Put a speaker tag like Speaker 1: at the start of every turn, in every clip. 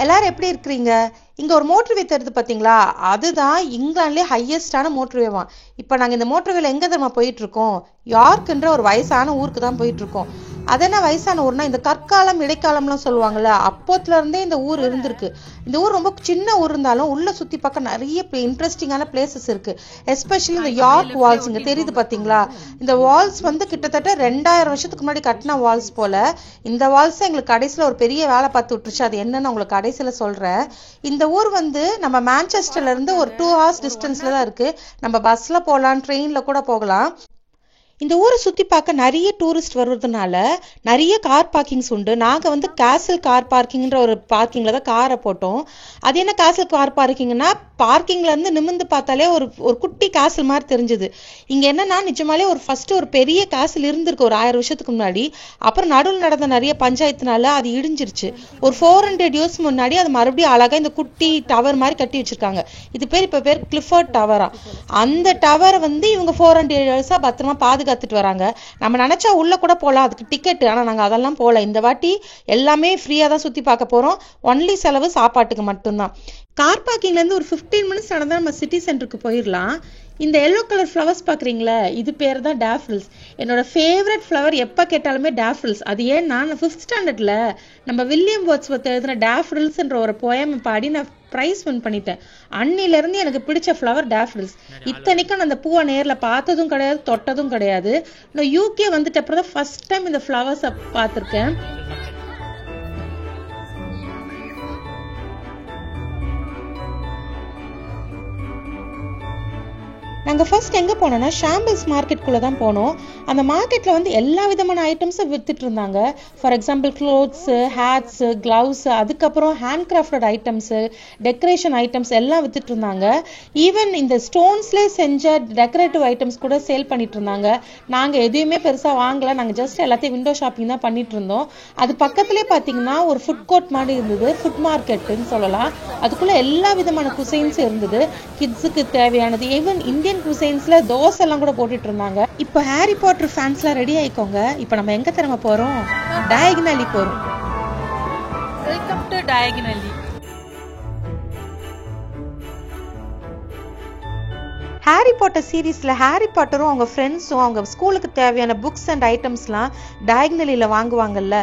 Speaker 1: எல்லாரும் எப்படி இருக்கிறீங்க? இங்க ஒரு மோட்டர்வே தெரியுது பாத்தீங்களா? அதுதான் இங்கிலாந்துலயே ஹையஸ்டான மோட்டர்வேவாம். இப்ப நாங்க இந்த மோட்டர்வேல எங்க தெரியுமா போயிட்டு இருக்கோம்? யார்க்ன்ற ஒரு வயசான ஊருக்கு தான் போயிட்டு இருக்கோம். அது என்ன வயசான ஊர்னா, இந்த கற்காலம் இடைக்காலம்லாம் சொல்லுவாங்கல்ல, அப்போத்துல இருந்தே இந்த ஊர் இருந்திருக்கு. இந்த ஊர் ரொம்ப சின்ன ஊர் இருந்தாலும் உள்ள சுத்தி பார்க்க நிறைய இன்ட்ரெஸ்டிங்கான பிளேசஸ் இருக்கு. எஸ்பெஷலி இந்த யார்க் வால்ஸ் இங்க தெரியுது பாத்தீங்களா? இந்த வால்ஸ் வந்து கிட்டத்தட்ட 2000 வருஷத்துக்கு முன்னாடி கட்டின வால்ஸ் போல. இந்த வால்ஸ் எங்களுக்கு கடைசியில ஒரு பெரிய வேலை பார்த்து விட்டுருச்சு. அது என்னன்னு உங்களுக்கு கடைசியில சொல்றேன். இந்த ஊர் வந்து நம்ம மான்செஸ்டர்ல இருந்து ஒரு 2 hours டிஸ்டன்ஸ்ல தான் இருக்கு. நம்ம பஸ்ல போகலாம், ட்ரெயின்ல கூட போகலாம். இந்த ஊரை சுற்றி பார்க்க நிறைய டூரிஸ்ட் வருவதனால நிறைய கார் பார்க்கிங்ஸ் உண்டு. நாங்கள் வந்து கேசல் கார் பார்க்கிங்ன்ற ஒரு பார்க்கிங்கில் தான் காரை போட்டோம். அது என்ன கேசல் கார் பார்க்கிங்னா, பார்க்கிங்லேருந்து நிமிர்ந்து பார்த்தாலே ஒரு குட்டி கேசல் மாதிரி தெரிஞ்சுது. இங்கே என்னன்னா, நிஜமாலே ஃபர்ஸ்ட் ஒரு பெரிய கேசல் இருந்திருக்கு ஒரு 1000 வருஷத்துக்கு முன்னாடி. அப்புறம் நடுவில் நடந்த நிறைய பஞ்சாயத்துனால அது இடிஞ்சிருச்சு. ஒரு 400 years முன்னாடி அது மறுபடியும் அழகாக இந்த குட்டி டவர் மாதிரி கட்டி வச்சிருக்காங்க. இது பேர் இப்போ பேர் கிளிஃபர்ட் டவரா. அந்த டவரை வந்து இவங்க 400 years பத்திரமா பாதுகாத்துட்டு வராங்க. நம்ம நினைச்சா உள்ள கூட போகலாம், அதுக்கு டிக்கெட். ஆனா நாங்க அதெல்லாம் போகல. இந்த வாட்டி எல்லாமே ஃப்ரீயா தான் சுத்தி பார்க்க போறோம். ஒன்லி செலவு சாப்பாட்டுக்கு மட்டும்தான். கார் பார்க்கிங்ல இருந்து ஒரு 15 minutes நடந்தா நம்ம சிட்டி சென்டருக்கு போயிடலாம். இந்த எல்லோ கலர் ஃப்ளவர்ஸ் பாக்குறீங்களா, இது பேர் தான் டேஃபில்ஸ். என்னோட ஃபேவரட் ஃப்ளவர் எப்ப கேட்டாலுமே டேஃபில்ஸ். அது ஏன்னா நான் 5th ஸ்டாண்டர்ட்ல நம்ம வில்லியம் வேர்ட்ஸ்வொர்த் எழுதின டேஃபில்ஸ்ன்ற ஒரு போயம் பாடி நான் பிரைஸ் வின் பண்ணிட்டேன். அன்னில இருந்து எனக்கு பிடிச்ச ஃப்ளவர் டேஃபில்ஸ். இத்தனைக்கும் நான் அந்த பூவை நேர்ல பார்த்ததும் கிடையாது, தொட்டதும் கிடையாது. நான் யூகே வந்துட்ட அப்புறம் தான் ஃபர்ஸ்ட் டைம் இந்த ஃப்ளவர்ஸ் பார்த்திருக்கேன். நாங்கள் ஃபர்ஸ்ட் எங்கே போனோம்னா ஷாம்பிள்ஸ் மார்க்கெட்டுக்குள்ளே தான் போனோம். அந்த மார்க்கெட்டில் வந்து எல்லா விதமான ஐட்டம்ஸும் விற்றுட்டு இருந்தாங்க. ஃபார் எக்ஸாம்பிள் க்ளோத்ஸு, ஹேட்ஸு, க்ளவுஸு, அதுக்கப்புறம் hand crafted items, decoration items எல்லாம் விற்றுட்டு இருந்தாங்க. ஈவன் இந்த ஸ்டோன்ஸ்லேயே செஞ்ச டெக்கரேட்டிவ் ஐட்டம்ஸ் கூட சேல் பண்ணிட்டு இருந்தாங்க. நாங்கள் எதுவுமே பெருசாக வாங்கலை. நாங்கள் ஜஸ்ட் எல்லாத்தையும் விண்டோ ஷாப்பிங் தான் பண்ணிட்டு இருந்தோம். அது பக்கத்துலேயே பார்த்தீங்கன்னா ஒரு ஃபுட் கோர்ட் மாதிரி இருந்தது, ஃபுட் மார்க்கெட்டுன்னு சொல்லலாம். அதுக்குள்ளே எல்லா விதமான குசைன்ஸும் இருந்தது, கிட்ஸுக்கு தேவையானது. ஈவன் இந்தியன் குசைன்ஸ்ல தோசை எல்லாம் கூட போட்டுட்டு இருந்தாங்க. இப்போ ஹாரி பாட்டர் ஃபேன்ஸ்லாம் ரெடி ஆயிக்கோங்க. இப்போ நம்ம எங்க திரும்ப போறோம்? டயகனலி போறோம்.
Speaker 2: Welcome to Diagon Alley.
Speaker 1: Harry Potter சீரீஸ்ல ஹாரி பாட்டரும் அவங்க ஃப்ரெண்ட்ஸும் அவங்க ஸ்கூலுக்கு தேவையான புக்ஸ் அண்ட் ஐட்டம்ஸ்லாம் டயகனலில வாங்குவாங்கல்ல.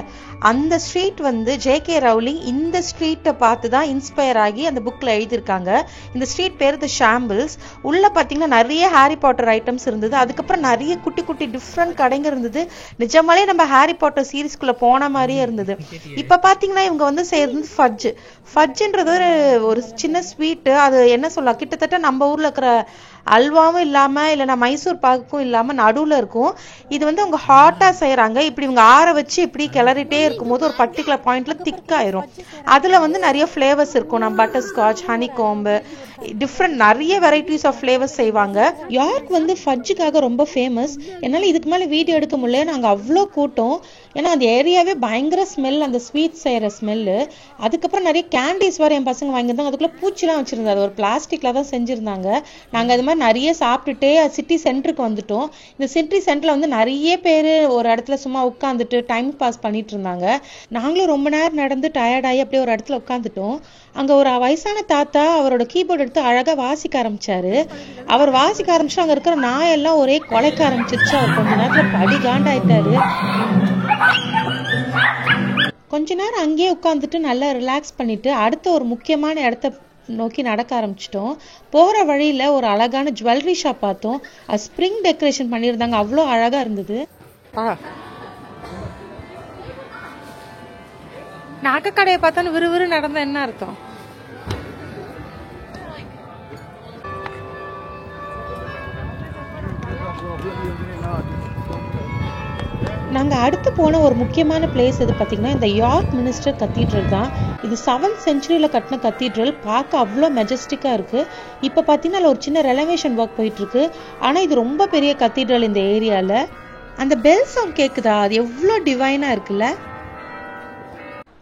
Speaker 1: அந்த ஸ்ட்ரீட் வந்து ஜே.கே. ரவுலிங் இந்த ஸ்ட்ரீட்டை பார்த்து தான் இன்ஸ்பயர் ஆகி அந்த புக்கில் எழுதியிருக்காங்க. இந்த ஸ்ட்ரீட் பேர் தி ஷாம்பிள்ஸ். உள்ள பார்த்தீங்கன்னா நிறைய ஹாரி பாட்டர் ஐட்டம்ஸ் இருந்தது. அதுக்கப்புறம் நிறைய குட்டி குட்டி டிஃப்ரெண்ட் கடைங்க இருந்தது. நிஜமாலே நம்ம ஹாரி பாட்டர் சீரீஸ்குள்ளே போன மாதிரியே இருந்தது. இப்போ பார்த்தீங்கன்னா இவங்க வந்து செய்யறது ஃபட்ஜுன்றது ஒரு சின்ன ஸ்வீட்டு. அது என்ன சொல்லலாம், கிட்டத்தட்ட நம்ம ஊரில் இருக்கிற அல்வாவும் இல்லாம இல்லைன்னா மைசூர் பாக்கும் இல்லாம நடுவுல இருக்கும். இது வந்து அவங்க ஹாட்டா செய்யறாங்க. இப்படி இவங்க ஆற வச்சு இப்படி கிளறிட்டே இருக்கும்போது ஒரு பர்டிகுலர் பாயிண்ட்ல திக்காயிரும். அதுல வந்து நிறைய ஃபிளேவர்ஸ் இருக்கும். நம்ம பட்டர் ஸ்காட்ச், ஹனி கோம்பு, டிஃப்ரெண்ட் நிறைய வெரைட்டிஸ் ஆஃப் ஃபிளேவர்ஸ் செய்வாங்க. யார்க் வந்து ஃபட்ஜுக்காக ரொம்ப ஃபேமஸ். என்னால இதுக்கு மேல வீடியோ எடுக்க முடியல, நாங்க அவ்வளோ கூட்டம். ஏன்னா அந்த ஏரியாவே பயங்கர ஸ்மெல், அந்த ஸ்வீட் செய்யற ஸ்மெல்லு. அதுக்கப்புறம் நிறைய கேண்டீஸ் வர என் பசங்க வாங்கியிருந்தாங்க. அதுக்குள்ள பூச்சிலாம் வச்சிருந்தாங்க. அது ஒரு பிளாஸ்டிக்ல தான் செஞ்சிருந்தாங்க. நாங்க அது மாதிரி நிறைய சாப்பிட்டுட்டே சிட்டி சென்டருக்கு வந்துட்டோம். இந்த சிட்டி சென்டர்ல வந்து நிறைய பேர் ஒரு இடத்துல சும்மா உட்காந்துட்டு டைம் பாஸ் பண்ணிட்டு இருந்தாங்க. நாங்களும் ரொம்ப நேரம் நடந்து டயர்டாகி அப்படியே ஒரு இடத்துல உட்காந்துட்டோம். அங்க ஒரு வயசான தாத்தா அவரோட கீபோர்டு எடுத்து அழகா வாசிக்க ஆரம்பிச்சாரு. அவர் வாசிக்க ஆரம்பிச்சு அங்க இருக்கிற நாயெல்லாம் ஒரே கொலைக்க ஆரம்பிச்சிருச்சு. அவர் கொஞ்ச நேரத்துல படி காண்டாயிட்டாரு. கொஞ்ச நேரம் அங்கேயே உட்காந்துட்டு நல்லா ரிலாக்ஸ் பண்ணிட்டு அடுத்த ஒரு முக்கியமான இடத்த நோக்கி நடக்க ஆரம்பிச்சிட்டோம். போற வழியில ஒரு அழகான ஜுவல்லரி ஷாப் பார்த்தோம். அது ஸ்ப்ரிங் டெக்கரேஷன் பண்ணியிருந்தாங்க. அவ்வளோ அழகா இருந்தது.
Speaker 2: நகை கடையை பார்த்தாலும் விறுவிறு நடந்தா என்ன அர்த்தம்?
Speaker 1: நாங்கள் அடுத்து போன ஒரு முக்கியமான பிளேஸ் எது பார்த்தீங்கன்னா இந்த யார்க் மினிஸ்டர் கத்தீட்ரல் தான். இது 7th century கட்டின கத்தீட்ரல். பார்க்க அவ்வளோ மெஜஸ்டிக்காக இருக்குது. இப்போ பார்த்தீங்கன்னா ஒரு சின்ன ரெனோவேஷன் ஒர்க் போயிட்டுருக்கு. ஆனால் இது ரொம்ப பெரிய கத்தீட்ரல் இந்த ஏரியாவில். அந்த பெல் சவுண்ட் கேட்குதா? அது எவ்வளோ டிவைனாக இருக்குல்ல.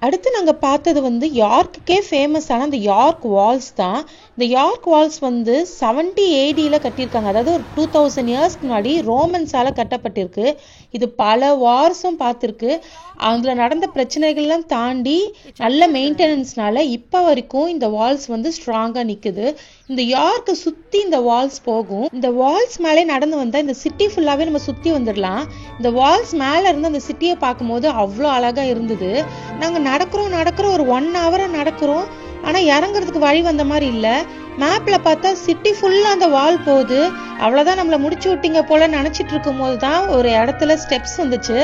Speaker 1: அடுத்து நாங்கள் பார்த்தது வந்து யார்க்குக்கே ஃபேமஸான அந்த யார்க் வால்ஸ் தான். இந்த யார்க் வால்ஸ் வந்து 70 AD கட்டியிருக்காங்க. அதாவது ஒரு 2000 இயர்ஸ்க்கு முன்னாடி ரோமன்ஸால் கட்டப்பட்டிருக்கு. இது பல வார்ஸும் பார்த்துருக்கு. அதில் நடந்த பிரச்சனைகள்லாம் தாண்டி நல்ல மெயின்டெனன்ஸ்னால இப்போ வரைக்கும் இந்த வால்ஸ் வந்து ஸ்ட்ராங்காக நிற்குது. இந்த யார்க்கை சுற்றி இந்த வால்ஸ் போகும். இந்த வால்ஸ் மேலே நடந்து வந்தால் இந்த சிட்டி ஃபுல்லாகவே நம்ம சுற்றி வந்துடலாம். இந்த வால்ஸ் மேலே இருந்து அந்த சிட்டியை பார்க்கும்போது அவ்வளோ அழகாக இருந்தது. நாங்கள் நடக்கிறோம் ஒரு 1 hour நடக்கிறோம். ஆனால் இறங்குறதுக்கு வழி வந்த மாதிரி இல்லை. மேப்பில் பார்த்தா சிட்டி ஃபுல்லாக அந்த வால் போகுது. அவ்வளோதான், நம்மளை முடிச்சு விட்டீங்க போல நினச்சிட்டு இருக்கும் போது தான் ஒரு இடத்துல ஸ்டெப்ஸ் வந்துச்சு.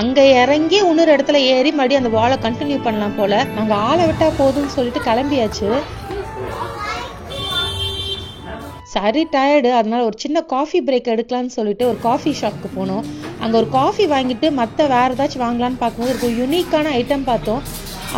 Speaker 1: அங்கே இறங்கி இன்னொரு இடத்துல ஏறி மறுபடியும் அந்த வாலை கண்டினியூ பண்ணலாம் போல. நாங்கள் ஆளை விட்டா போதும்னு சொல்லிட்டு கிளம்பியாச்சு. சரி டயர்டு, அதனால ஒரு சின்ன காஃபி பிரேக் எடுக்கலான்னு சொல்லிட்டு ஒரு காஃபி ஷாப்க்கு போனோம். அங்கே ஒரு காஃபி வாங்கிட்டு மற்ற வேறு ஏதாச்சும் வாங்கலான்னு பார்க்கும்போது ஒரு யூனிக்கான ஐட்டம் பார்த்தோம்.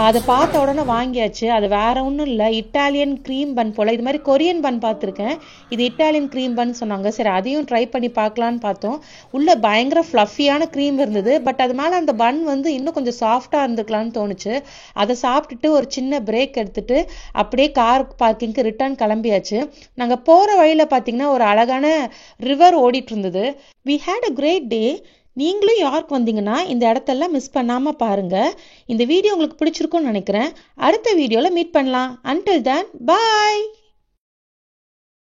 Speaker 1: அதை பார்த்த உடனே வாங்கியாச்சு. அது வேற ஒன்றும் இல்லை, இட்டாலியன் க்ரீம் பன் போல். இது மாதிரி கொரியன் பன் பார்த்துருக்கேன், இது இட்டாலியன் க்ரீம் பன் சொன்னாங்க. சரி அதையும் ட்ரை பண்ணி பார்க்கலான்னு பார்த்தோம். உள்ளே பயங்கர ஃப்ளஃபியான க்ரீம் இருந்தது. பட் அது மேலே அந்த பன் வந்து இன்னும் கொஞ்சம் சாஃப்டாக இருந்துக்கலான்னு தோணுச்சு. அதை சாப்பிட்டுட்டு ஒரு சின்ன பிரேக் எடுத்துட்டு அப்படியே கார் பார்க்கிங்க்கு ரிட்டர்ன் கிளம்பியாச்சு. நாங்கள் போகிற வழியில் பார்த்தீங்கன்னா ஒரு அழகான ரிவர் ஓடிட்டு இருந்தது. We had a great day. நீங்களும் யார்க் வந்தீங்கன்னா இந்த இடத்தெல்லாம் மிஸ் பண்ணாமல் பாருங்கள். இந்த வீடியோ உங்களுக்கு பிடிச்சிருக்கும்னு நினைக்கிறேன். அடுத்த வீடியோவில் மீட் பண்ணலாம். அன்டில் தென் பாய்.